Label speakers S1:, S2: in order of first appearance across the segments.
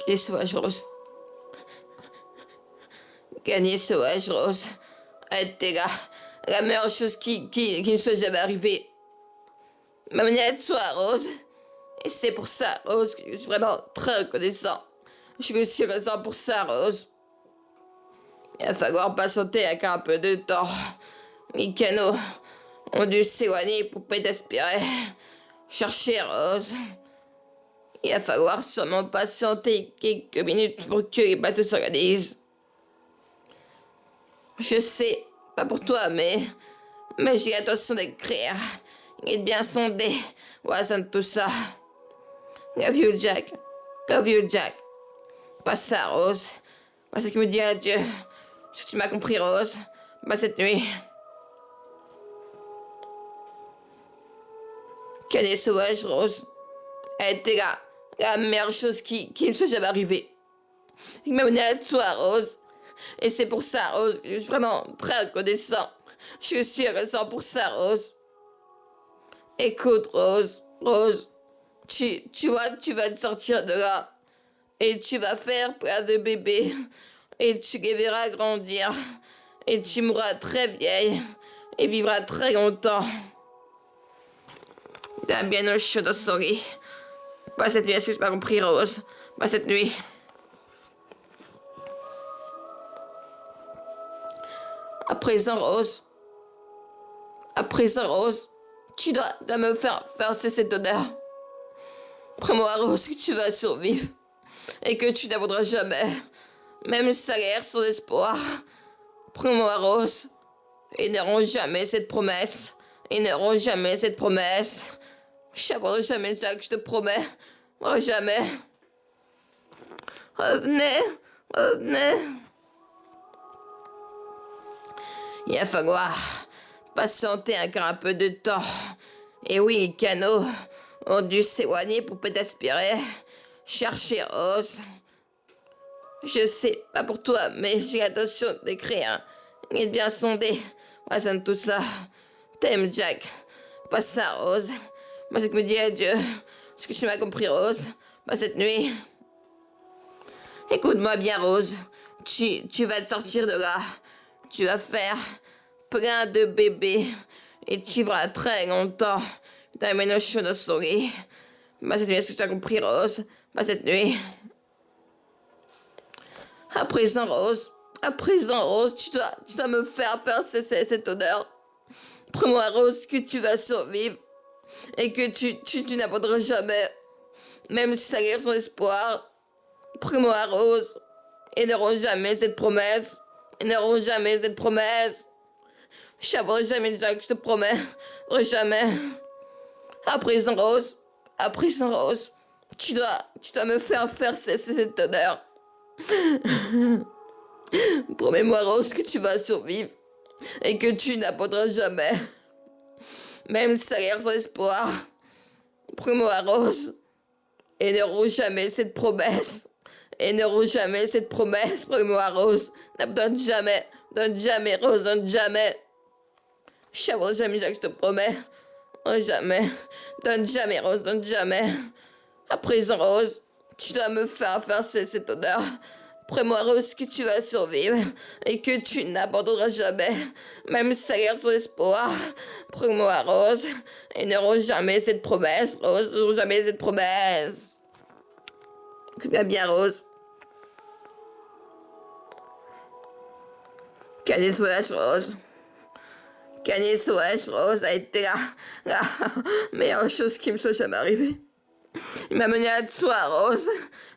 S1: Gagner sauvage rose. Gagner sauvage rose. A été la meilleure chose qui me soit jamais arrivée. Ma manière de soi, Rose. Et c'est pour ça, Rose, que je suis vraiment très reconnaissant. Je suis reconnaissant pour ça, Rose. Il va falloir patienter avec un peu de temps. Les canaux ont dû s'éloigner pour pas t'aspirer. Chercher Rose. Il va falloir sûrement patienter quelques minutes pour que les bateaux s'organisent. Je sais, pas pour toi, mais j'ai l'intention d'écrire. Il est bien sondé. Ouais, ça tout ça. Love you, Jack. Love you, Jack. Pas ça, Rose. Pas ce qui me dit adieu. Si tu m'as compris, Rose. Pas cette nuit. Cadet sauvage, Rose. Elle était la meilleure chose qui me soit jamais arrivée. Il m'a mené à toi, Rose. Et c'est pour ça, Rose, que je suis vraiment très reconnaissant. Je suis reconnaissant pour ça, Rose. Écoute, Rose, tu vois, tu vas te sortir de là. Et tu vas faire plein de bébés. Et tu les verras grandir. Et tu mourras très vieille. Et vivras très longtemps. T'as bien au chaud de souris. Pas cette nuit, est-ce que tu m'as compris, Rose? Pas cette nuit. À présent, Rose, tu dois me faire cesser cette odeur. Prends-moi, Rose, que tu vas survivre. Et que tu n'abandonneras jamais. Même si ça a l'air sans espoir. Prends-moi, Rose. Ils n'auront jamais cette promesse. Ils n'auront jamais cette promesse. Je n'abandonnerai jamais, Jack, je te promets. Moi, jamais. Revenez. Il va falloir patienter encore un peu de temps. Et oui, les canaux ont dû s'éloigner pour peut-être aspirer. Chercher Rose. Je sais, pas pour toi, mais j'ai l'intention d'écrire. Il est bien sondé. Ouais, ça tout ça. T'aimes, Jack. Pas ça, Rose. Moi, c'est que me dis adieu. Est-ce que tu m'as compris, Rose? Pas cette nuit. Écoute-moi bien, Rose. Tu vas te sortir de là. Tu vas faire plein de bébés. Et tu vivras très longtemps dans les ménoches de souris. Pas cette nuit, est-ce que tu as compris, Rose? Pas cette nuit. À présent, Rose, tu dois me faire cesser cette odeur. Prends-moi, Rose, que tu vas survivre. Et que tu n'abandonneras jamais. Même si ça guère son espoir. Prends-moi, Rose. Ils n'auront jamais cette promesse. Je n'abandonnerai jamais, Jack, je te promets. Jamais. À présent, Rose, tu dois me faire cesser cette odeur. Promets-moi, Rose, que tu vas survivre. Et que tu n'abandonneras jamais. Même si ça a l'air sans espoir. Promets-moi, Rose. Et n'auront jamais cette promesse. Promets-moi, Rose. Donne jamais, Rose, donne jamais. Je n'abandonnerai jamais, Jack, je te promets. Jamais. Donne jamais, Rose, donne jamais. À présent, Rose, tu dois me faire cesser cette odeur. Prends-moi, Rose, que tu vas survivre et que tu n'abandonneras jamais, même si ça a l'air sans espoir. Prends-moi, Rose, et n'auront jamais cette promesse, Rose, n'auront jamais cette promesse. Écoute bien, Rose. Canet sauvage, Rose. Canet sauvage, Rose a été la meilleure chose qui me soit jamais arrivée. Il m'a mené à toi, Rose.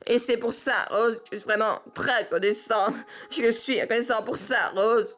S1: Et c'est pour ça, Rose, que je suis vraiment très reconnaissant. Je suis reconnaissant pour ça, Rose.